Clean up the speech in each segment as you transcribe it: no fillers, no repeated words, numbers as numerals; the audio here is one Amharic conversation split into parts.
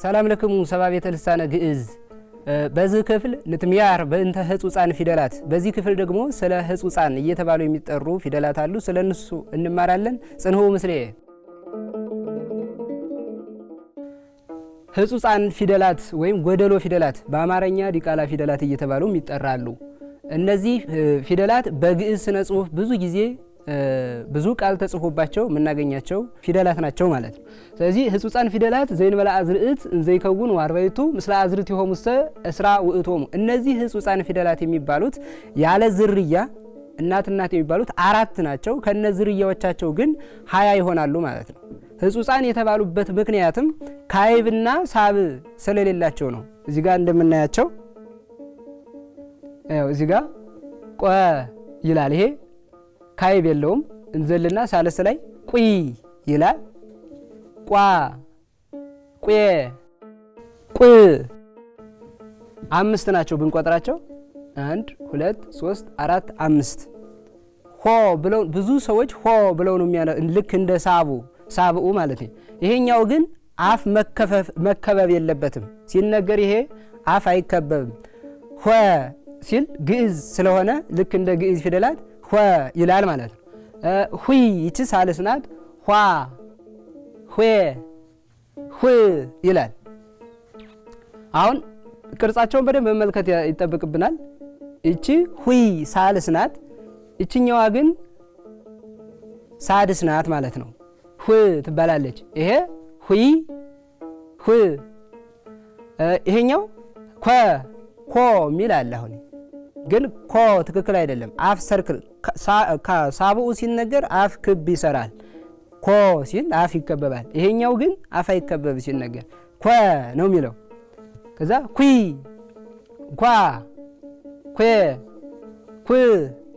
ሰላም ለክሙ ሰባ ቤተ ልሳነ ግዕዝ። በዚህ ክፍል ንትምያር በእንተ ህጹጻን ፊደላት። በዚህ ክፍል ደግሞ ስለ ህጹጻን እየተባሉ የሚጠሩ ፊደላት አሉ። ስለነሱ እንማራለን። ጽንሁ ምስሌ። ህጹጻን ፊደላት ወይም ጎደሎ ፊደላት በአማርኛ ዲቃላ ፊደላት እየተባሉ ይጠራሉ። እነዚህ ፊደላት በግዕዝ ስነ ጽሁፍ ብዙ ጊዜ ብዙ ቃል ተጽፎባቸው የምናገኛቸው ፊደላት ናቸው ማለት ነው። ስለዚህ ህጹጻን ፊደላት ዘይንበላ አዝርዕት ዘይከውን ወአርባዕቱ ምስለ አዝርዕቲሆሙሰ እስራ ውእቶሙ። እነዚህ ህጹጻን ፊደላት የሚባሉት ያለ ዝርያ እናት የሚባሉት 4 ናቸው። ከነ ዝርያዎቻቸው ግን 20 ይሆናሉ ማለት ነው። ህጹጻን የተባሉበት ምክንያትም ካይብና ሳብ ስለሌላቸው ነው። እዚህ ጋር እንደምናያቸው እዚህ ጋር ቆ ይላል። ይሄ ካይብ የለውም። እንዘልና ሳለስ ላይ ቁይ ይላል። ቋ ቁ ቁ 5 ናቸው ብንቆጥራቸው 1 2 3 4 5 ሆ ብለው ብዙ ሰዎች ሆ ብለው ነው ልክ እንደ ሳብኡ ማለት ነው። ይሄኛው ግን አፍ መከበብ የለበትም ሲነገር ይሄ አፍ አይከበብም። ሆ ሲል ግዕዝ ስለሆነ ልክ እንደ ግዕዝ ፊደላት ሆ ይላል ማለት ነው። ሁይ ይቺ ሳልስ ናት። ኋ ሁ ሁ ይላል። አሁን ቅርጻቸውን በደንብ መመልከት ይጠበቅብናል። ይቺ ሁይ ሳልስ ናት። ይቺኛዋ ግን ሳድስ ናት ማለት ነው። ሁ ትባላለች። ይሄ ሁይ ሁ። ይሄኛው ኮ ሚል አለ። አሁን ግን ኮ ትክክል አይደለም። አፍ ሰርክል ሳብኡ ሲነገር አፍ ክብ ይሰራል። ኮ ሲል አፍ ይከበባል። ይሄኛው ግን አፍ አይከበብ ሲነገር ኮ ነው የሚለው። ከዛ ኩይ ኳ ኩ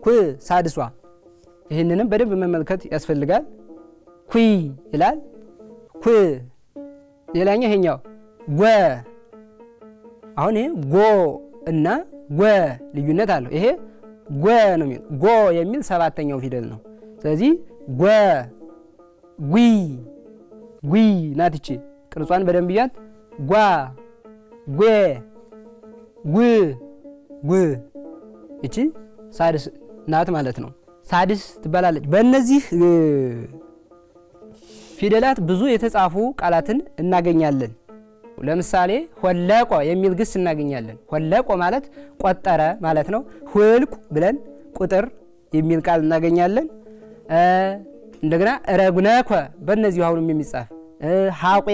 ኩ ሳድሷ። ይህንንም በደንብ መመልከት ያስፈልጋል። ኩይ ይላል ኩ። ሌላኛው ይሄኛው ጎ። አሁን ይሄ ጎ እና ጎ ልዩነት አለው። ይሄ ጎ ነው የሚል ጎ የሚል 7ኛው ፊደል ነው። ስለዚህ ጎ ጉ ናት። እቺ ቅርጿን በደንብ ያት ጓ ጉ ጉ እቺ ሳድስ ናት ማለት ነው። ሳድስ ትባላለች። በእነዚህ ፊደላት ብዙ የተጻፉ ቃላትን እናገኛለን። ለምሳሌ ሆለቆ የሚል ግስ እናገኛለን። ሆለቆ ማለት ቆጠረ ማለት ነው። ሁልቁ ብለን ቁጥር የሚል ቃል እናገኛለን። እንደገና ረጉነኮ በእነዚሁ አሁንም የሚጻፍ ሐቄ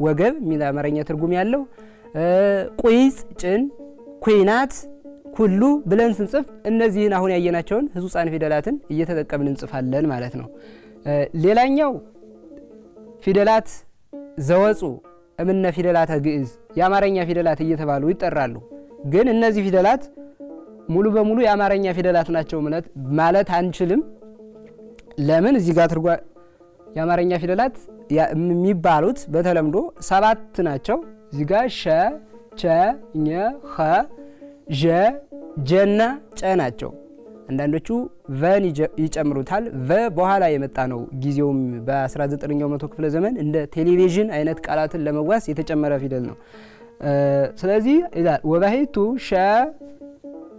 ወገብ የሚል አማርኛ ትርጉም ያለው ቁይጽ ጭን ኩይናት ሁሉ ብለን ስንጽፍ እነዚህን አሁን ያየናቸውን ህጹጻን ፊደላትን እየተጠቀምን እንጽፋለን ማለት ነው። ሌላኛው ፊደላት ዘወፁ እምነ ፊደላተ ግዕዝ የአማርኛ ፊደላት እየተባሉ ይጠራሉ። ግን እነዚህ ፊደላት ሙሉ በሙሉ የአማርኛ ፊደላት ናቸው ማለት አንችልም። ለምን? እዚህ ጋር የአማርኛ ፊደላት የሚባሉት በተለምዶ 7 ናቸው። እዚህ ጋር ሸ፣ ቸ፣ ኘ፣ ኸ፣ ዠ፣ ጀና ጨ ናቸው። አንዳንዶቹ ቨን ይጨምሩታል። ቨ በኋላ የመጣ ነው። ጊዜውም በ19ኛው መቶ ክፍለ ዘመን እንደ ቴሌቪዥን አይነት ቃላትን ለመዋስ የተጨመረ ፊደል ነው። ስለዚህ ወባሂቱ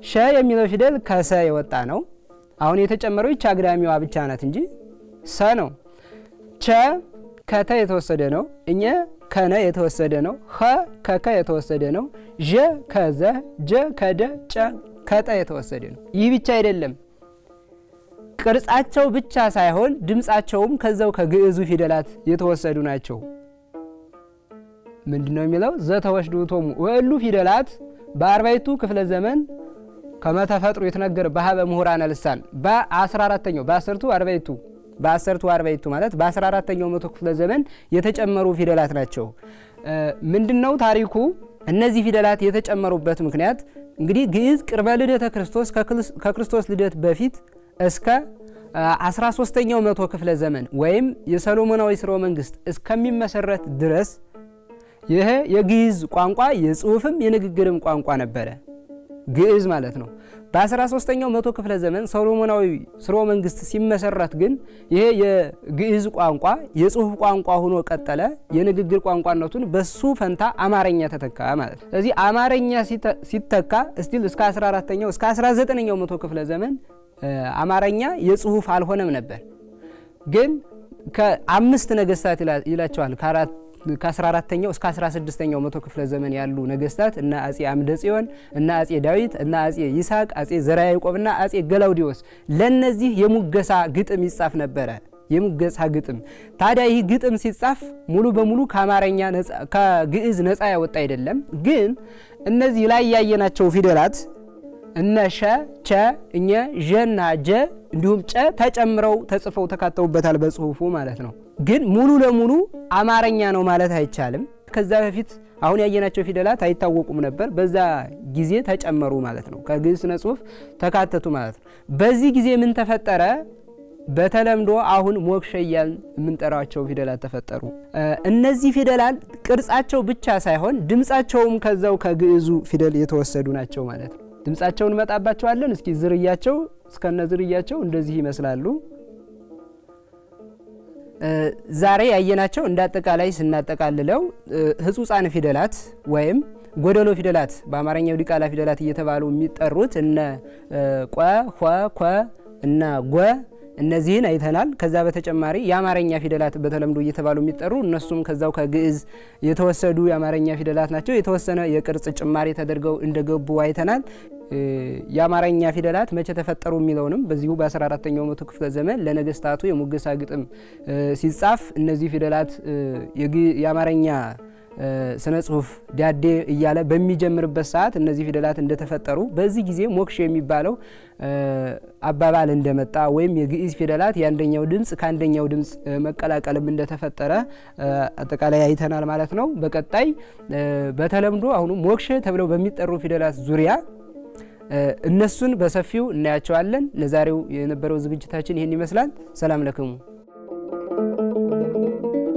ሸ የሚለው ፊደል ከሰ የወጣ ነው። አሁን የተጨመረው ይች አግዳሚዋ ብቻ ናት እንጂ ሰ ነው። ቸ ከተ የተወሰደ ነው። እኘ ከነ የተወሰደ ነው። ኸ ከከ የተወሰደ ነው። ዠ ከዘ፣ ጀ ከደ፣ ጨ ከጠ የተወሰደ ነው። ይህ ብቻ አይደለም። ቅርጻቸው ብቻ ሳይሆን ድምጻቸውም ከዛው ከግዕዙ ፊደላት የተወሰዱ ናቸው። ምንድነው የሚለው? ዘተወስዱቶሙ ወእሉ ፊደላት በአርባዕቱ ክፍለ ዘመን ከመተፈጥሩ የተነገረ በሀበ ምሁራነ ልሳን በ14ኛው በአሰርቱ አርባዕቱ ማለት በ14ኛው መቶ ክፍለ ዘመን የተጨመሩ ፊደላት ናቸው። ምንድነው ታሪኩ? እነዚህ ፊደላት የተጨመሩበት ምክንያት እንግዲህ ግዕዝ ቅርበ ልደተ ክርስቶስ ከክርስቶስ ልደት በፊት እስከ 13ኛው መቶ ክፍለ ዘመን ወይም የሰሎሞናዊ ሥርወ መንግስት እስከሚመሰረት ድረስ ይሄ የግዕዝ ቋንቋ የጽሑፍም የንግግርም ቋንቋ ነበረ። ግዕዝ ማለት ነው። በ13ኛው መቶ ክፍለ ዘመን ሰሎሞናዊ ስርወ መንግስት ሲመሰረት ግን ይሄ የግዕዝ ቋንቋ የጽሁፍ ቋንቋ ሆኖ ቀጠለ። የንግግር ቋንቋነቱን በሱ ፈንታ አማርኛ ተተካ ማለት ነው። ስለዚህ አማርኛ ሲተካ እስቲል እስከ 14ኛው እስከ 19ኛው መቶ ክፍለ ዘመን አማርኛ የጽሁፍ አልሆነም ነበር። ግን ከአምስት ነገስታት ይላቸዋል ከ14ኛው እስከ 16ኛው መቶ ክፍለ ዘመን ያሉ ነገስታት እና አጼ አምደ ጽዮን እና አጼ ዳዊት እና አጼ ይስሐቅ፣ አጼ ዘርዓ ያዕቆብ እና አጼ ገላውዲዮስ ለነዚህ የሙገሳ ግጥም ይጻፍ ነበረ። የሙገሳ ግጥም ታዲያ ይህ ግጥም ሲጻፍ ሙሉ በሙሉ ከአማርኛ ከግዕዝ ነፃ ያወጣ አይደለም። ግን እነዚህ ላይ ያየናቸው ፊደላት እነ ሸ፣ ቸ፣ እኘ፣ ዠና ጀ እንዲሁም ጨ ተጨምረው ተጽፈው ተካተውበታል በጽሁፉ ማለት ነው። ግን ሙሉ ለሙሉ አማርኛ ነው ማለት አይቻልም። ከዛ በፊት አሁን ያየናቸው ፊደላት አይታወቁም ነበር። በዛ ጊዜ ተጨመሩ ማለት ነው። ከግዕዝ ስነ ጽሁፍ ተካተቱ ማለት ነው። በዚህ ጊዜ ምን ተፈጠረ? በተለምዶ አሁን ሞክሸ እያልን የምንጠራቸው ፊደላት ተፈጠሩ። እነዚህ ፊደላት ቅርጻቸው ብቻ ሳይሆን ድምጻቸውም ከዛው ከግዕዙ ፊደል የተወሰዱ ናቸው ማለት ነው። ድምጻቸውን እንመጣባቸዋለን። እስኪ ዝርያቸው እስከነ ዝርያቸው እንደዚህ ይመስላሉ። ዛሬ ያየናቸው እንዳጠቃላይ ስናጠቃልለው ህጹጻን ፊደላት ወይም ጎደሎ ፊደላት በአማርኛው ዲቃላ ፊደላት እየተባሉ የሚጠሩት እነ ቆ፣ ሆ፣ ኮ እና ጎ እነዚህን አይተናል። ከዛ በተጨማሪ የአማርኛ ፊደላት በተለምዶ እየተባሉ የሚጠሩ እነሱም ከዛው ከግዕዝ የተወሰዱ የአማርኛ ፊደላት ናቸው። የተወሰነ የቅርጽ ጭማሪ ተደርገው እንደገቡ አይተናል። የአማርኛ ፊደላት መቼ ተፈጠሩ የሚለውንም በዚሁ በ14ኛው መቶ ክፍለ ዘመን ለነገስታቱ የሙገሳ ግጥም ሲጻፍ እነዚህ ፊደላት የአማርኛ ስነ ጽሁፍ ዳዴ እያለ በሚጀምርበት ሰዓት እነዚህ ፊደላት እንደተፈጠሩ በዚህ ጊዜ ሞክሽ የሚባለው አባባል እንደመጣ ወይም የግዕዝ ፊደላት የአንደኛው ድምጽ ከአንደኛው ድምጽ መቀላቀልም እንደተፈጠረ አጠቃላይ አይተናል ማለት ነው። በቀጣይ በተለምዶ አሁኑ ሞክሽ ተብለው በሚጠሩ ፊደላት ዙሪያ እነሱን በሰፊው እናያቸዋለን። ለዛሬው የነበረው ዝግጅታችን ይህን ይመስላል። ሰላም ለክሙ።